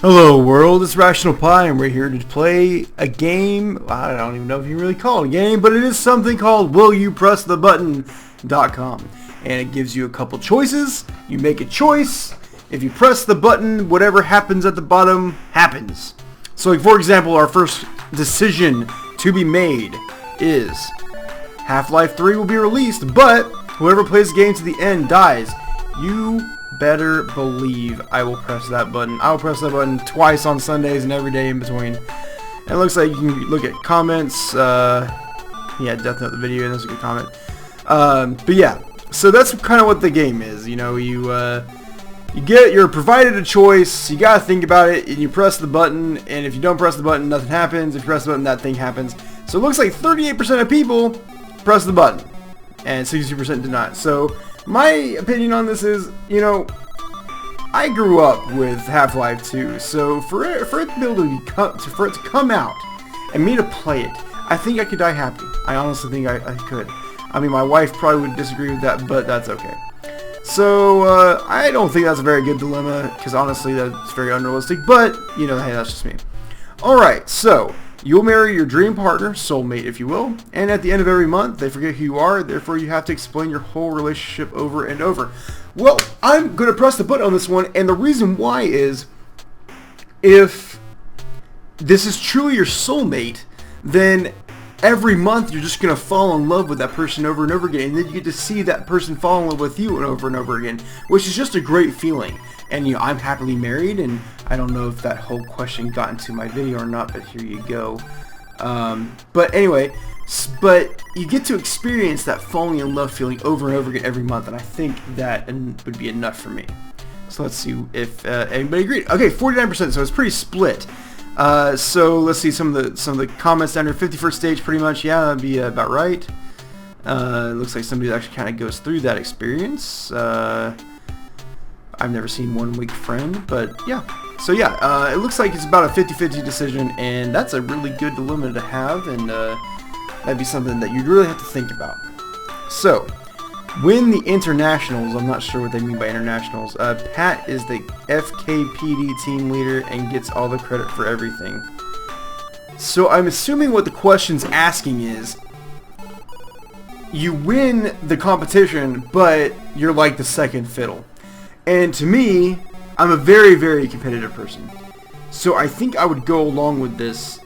Hello world, it's Rational Pi and we're here to play a game. I don't even know if you really call it a game, but it is something called WillYouPressTheButton.com, and it gives you a couple choices. You make a choice. If you press the button, whatever happens at the bottom happens. So like, for example, our first decision to be made is Half-Life 3 will be released, but whoever plays the game to the end dies. You better believe I will press that button. I will press that button twice on Sundays and every day in between. And it looks like you can look at comments. Yeah, Death Note the video, and that's a good comment. But yeah, so that's kind of what the game is. You know, you're provided a choice. You gotta think about it, and you press the button. And if you don't press the button, nothing happens. If you press the button, that thing happens. So it looks like 38% of people press the button, and 62% did not. So my opinion on this is, you know, I grew up with Half-Life 2, so for it to be able to for it to come out and me to play it, I think I could die happy. I honestly think I could. I mean, my wife probably would disagree with that, but that's okay. So I don't think that's a very good dilemma, because honestly that's very unrealistic, but you know, hey, that's just me. Alright, so you'll marry your dream partner, soulmate if you will, and at the end of every month they forget who you are, therefore you have to explain your whole relationship over and over. Well, I'm going to press the button on this one, and the reason why is, if this is truly your soulmate, then every month you're just going to fall in love with that person over and over again, and then you get to see that person fall in love with you and over again, which is just a great feeling. And you know, I'm happily married, and I don't know if that whole question got into my video or not, but here you go. But anyway, but you get to experience that falling in love feeling over and over again every month, and I think that would be enough for me. So let's see if anybody agreed. Okay, 49%, so it's pretty split. So let's see some of the comments down here. 51st stage, pretty much. Yeah, that'd be about right. It looks like somebody actually kind of goes through that experience. I've never seen One Week Friend, but yeah. So yeah, it looks like it's about a 50-50 decision, and that's a really good dilemma to have, and that'd be something that you'd really have to think about. So, win the internationals. I'm not sure what they mean by internationals. Pat is the FKPD team leader and gets all the credit for everything. So I'm assuming what the question's asking is, you win the competition, but you're like the second fiddle. And to me, I'm a very, very competitive person. So I think I would go along with this.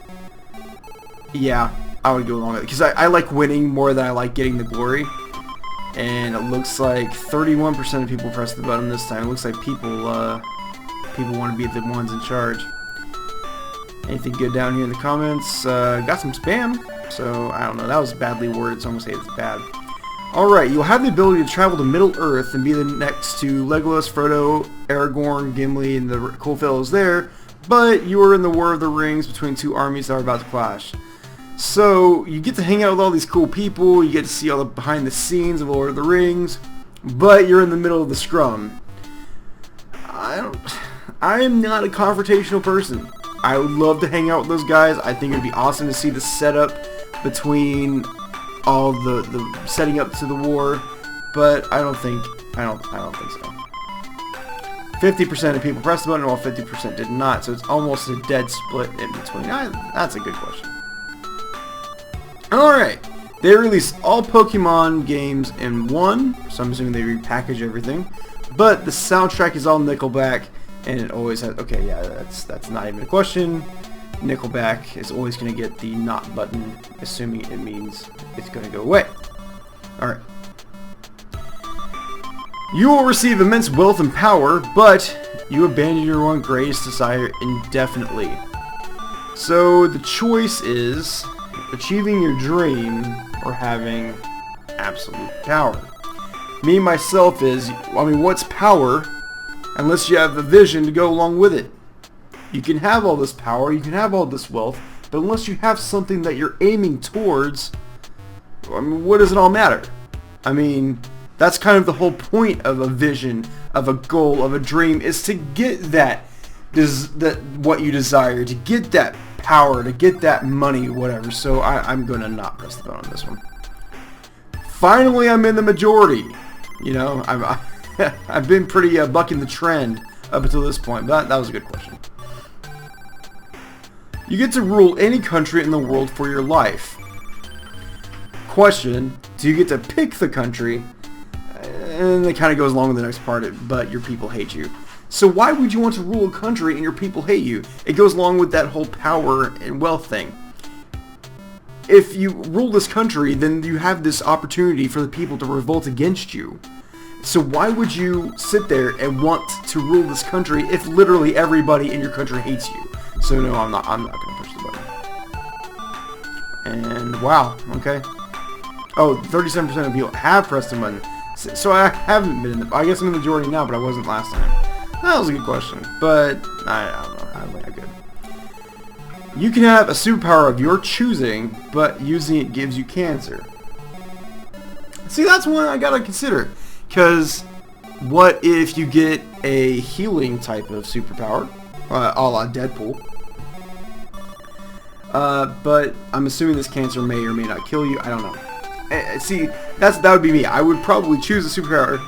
Yeah, I would go along with it. Because I like winning more than I like getting the glory. And it looks like 31% of people pressed the button this time. It looks like people want to be the ones in charge. Anything good down here in the comments? Got some spam. So, I don't know. That was badly worded, so I'm going to say it's bad. Alright, you'll have the ability to travel to Middle-earth and be the next to Legolas, Frodo, Aragorn, Gimli, and the cool fellows there, but you are in the War of the Rings between two armies that are about to clash. So, you get to hang out with all these cool people, you get to see all the behind the scenes of Lord of the Rings, but you're in the middle of the scrum. I am not a confrontational person. I would love to hang out with those guys. I think it would be awesome to see the setup between all the setting up to the war, but I don't think so. 50% of people pressed the button while 50% did not, so it's almost a dead split in between. That's a good question. Alright, they released all Pokemon games in one, so I'm assuming they repackage everything, but the soundtrack is all Nickelback, and it always has, okay, yeah, that's not even a question. Nickelback is always going to get the not button, assuming it means it's going to go away. Alright. You will receive immense wealth and power, but you abandon your one greatest desire indefinitely. So the choice is achieving your dream or having absolute power. Me, myself is, I mean, what's power unless you have a vision to go along with it? You can have all this power, you can have all this wealth, but unless you have something that you're aiming towards, I mean, what does it all matter? I mean, that's kind of the whole point of a vision, of a goal, of a dream, is to get that what you desire, to get that power, to get that money, whatever. So I'm going to not press the button on this one. Finally, I'm in the majority. You know, I've been pretty bucking the trend up until this point, but that was a good question. You get to rule any country in the world for your life. Question, do you get to pick the country? And it kind of goes along with the next part, but your people hate you. So why would you want to rule a country and your people hate you? It goes along with that whole power and wealth thing. If you rule this country, then you have this opportunity for the people to revolt against you. So why would you sit there and want to rule this country if literally everybody in your country hates you? So no, I'm not going to push the button. And wow, okay. Oh, 37% of people have pressed the button. So I haven't been in the... I guess I'm in the majority now, but I wasn't last time. That was a good question, but I don't know. I don't think I could. You can have a superpower of your choosing, but using it gives you cancer. See, that's one I gotta consider. Because what if you get a healing type of superpower, a la Deadpool? But I'm assuming this cancer may or may not kill you. I don't know. See, that would be me. I would probably choose a superpower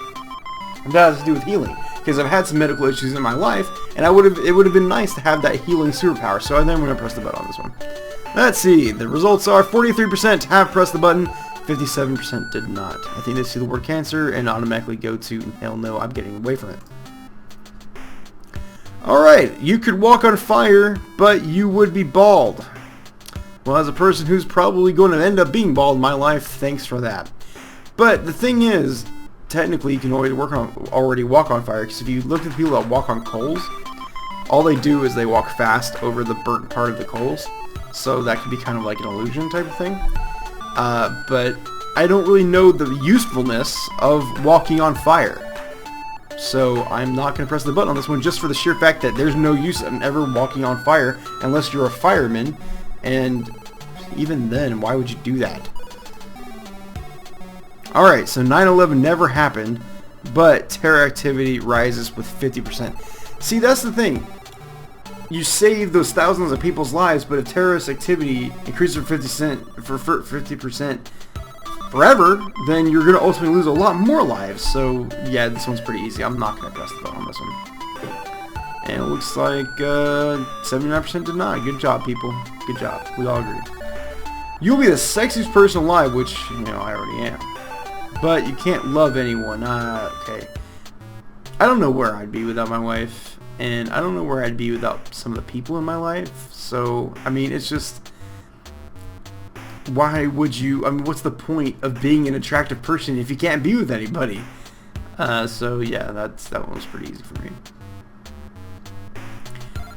that has to do with healing, because I've had some medical issues in my life, and it would have been nice to have that healing superpower. So then I'm going to press the button on this one. Let's see. The results are 43% have pressed the button, 57% did not. I think they see the word cancer and automatically go to hell no, I'm getting away from it. Alright, you could walk on fire, but you would be bald. Well, as a person who's probably going to end up being bald in my life, thanks for that. But the thing is, technically you can already walk on fire, because if you look at the people that walk on coals, all they do is they walk fast over the burnt part of the coals. So that could be kind of like an illusion type of thing. But I don't really know the usefulness of walking on fire. So I'm not going to press the button on this one, just for the sheer fact that there's no use in ever walking on fire unless you're a fireman. And even then, why would you do that? Alright, so 9/11 never happened, but terror activity rises with 50%. See, that's the thing. You save those thousands of people's lives, but if terrorist activity increases for 50% forever, then you're going to ultimately lose a lot more lives. So, yeah, this one's pretty easy. I'm not going to press the button on this one. And it looks like 79% did not. Good job, people. Good job. We all agree. You'll be the sexiest person alive, which, you know, I already am. But you can't love anyone. Okay. I don't know where I'd be without my wife. And I don't know where I'd be without some of the people in my life. So, I mean, it's just... Why would you... I mean, what's the point of being an attractive person if you can't be with anybody? So, yeah, that one was pretty easy for me.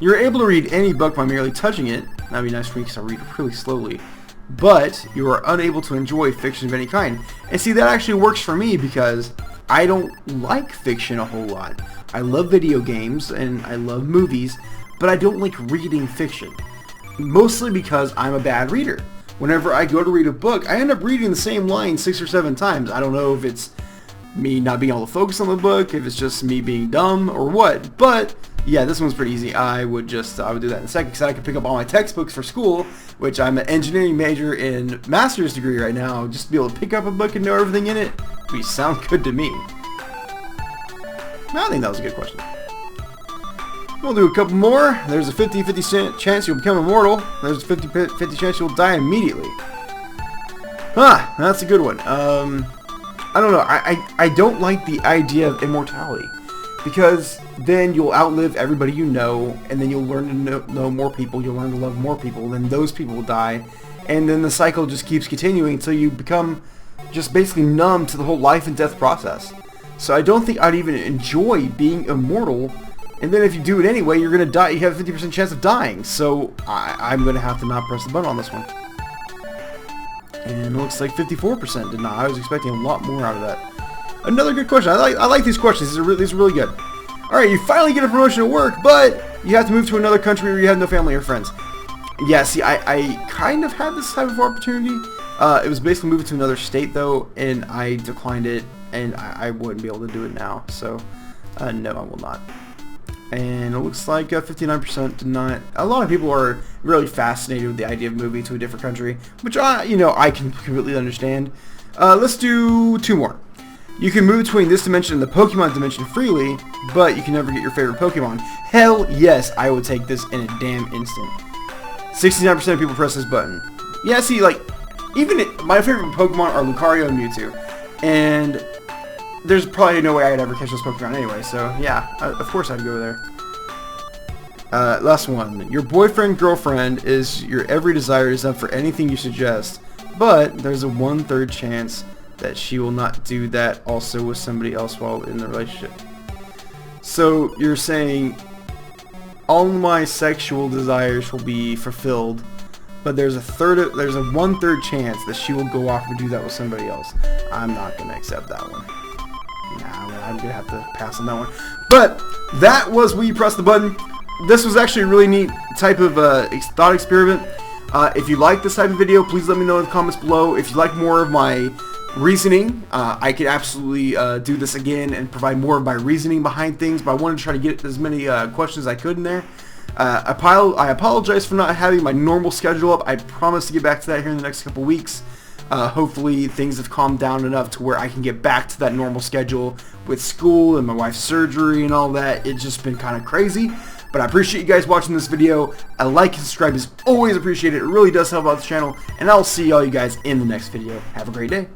You're able to read any book by merely touching it. That'd be nice for me because I read really slowly. But you are unable to enjoy fiction of any kind. And see, that actually works for me because I don't like fiction a whole lot. I love video games and I love movies, but I don't like reading fiction. Mostly because I'm a bad reader. Whenever I go to read a book, I end up reading the same line 6 or 7 times. I don't know if it's me not being able to focus on the book, if it's just me being dumb or what, but yeah, this one's pretty easy. I would do that in a second because I could pick up all my textbooks for school, which I'm an engineering major in master's degree right now. Just to be able to pick up a book and know everything in it, would sound good to me. I think that was a good question. We'll do a couple more. There's a 50-50 chance you'll become immortal. There's a 50-50 chance you'll die immediately. Huh, that's a good one. I don't know. I don't like the idea of immortality. Because then you'll outlive everybody you know, and then you'll learn to know more people, you'll learn to love more people, then those people will die, and then the cycle just keeps continuing until you become just basically numb to the whole life and death process. So I don't think I'd even enjoy being immortal, and then if you do it anyway, you're going to die, you have a 50% chance of dying, so I'm going to have to not press the button on this one. And it looks like 54% did not. I was expecting a lot more out of that. Another good question. I like these questions. These are really good. Alright, you finally get a promotion at work, but you have to move to another country where you have no family or friends. Yeah, see, I kind of had this type of opportunity. It was basically moving to another state, though, and I declined it, and I wouldn't be able to do it now. So, no, I will not. And it looks like 59% did not. A lot of people are really fascinated with the idea of moving to a different country, which I can completely understand. Let's do 2 more. You can move between this dimension and the Pokemon dimension freely, but you can never get your favorite Pokemon. Hell yes, I would take this in a damn instant. 69% of people press this button. Yeah, see, like, my favorite Pokemon are Lucario and Mewtwo. And there's probably no way I'd ever catch those Pokemon anyway, so yeah, of course I'd go there. Last one. Your boyfriend, girlfriend is your every desire is up for anything you suggest, but there's a 1/3 chance that she will not do that also with somebody else while in the relationship. So you're saying all my sexual desires will be fulfilled, but there's a 1/3 chance that she will go off and do that with somebody else. I'm not gonna accept that one. Nah, I'm gonna have to pass on that one. But that was Will You Press the Button. This was actually a really neat type of thought experiment. If you like this type of video, please let me know in the comments below. If you like more of my reasoning, I could absolutely do this again and provide more of my reasoning behind things, but I wanted to try to get as many questions as I could in there. I apologize for not having my normal schedule up. I promise to get back to that here in the next couple weeks. Hopefully things have calmed down enough to where I can get back to that normal schedule with school and my wife's surgery and all that. It's just been kind of crazy. But I appreciate you guys watching this video. A like and subscribe is always appreciated. It really does help out the channel. And I'll see all you guys in the next video. Have a great day.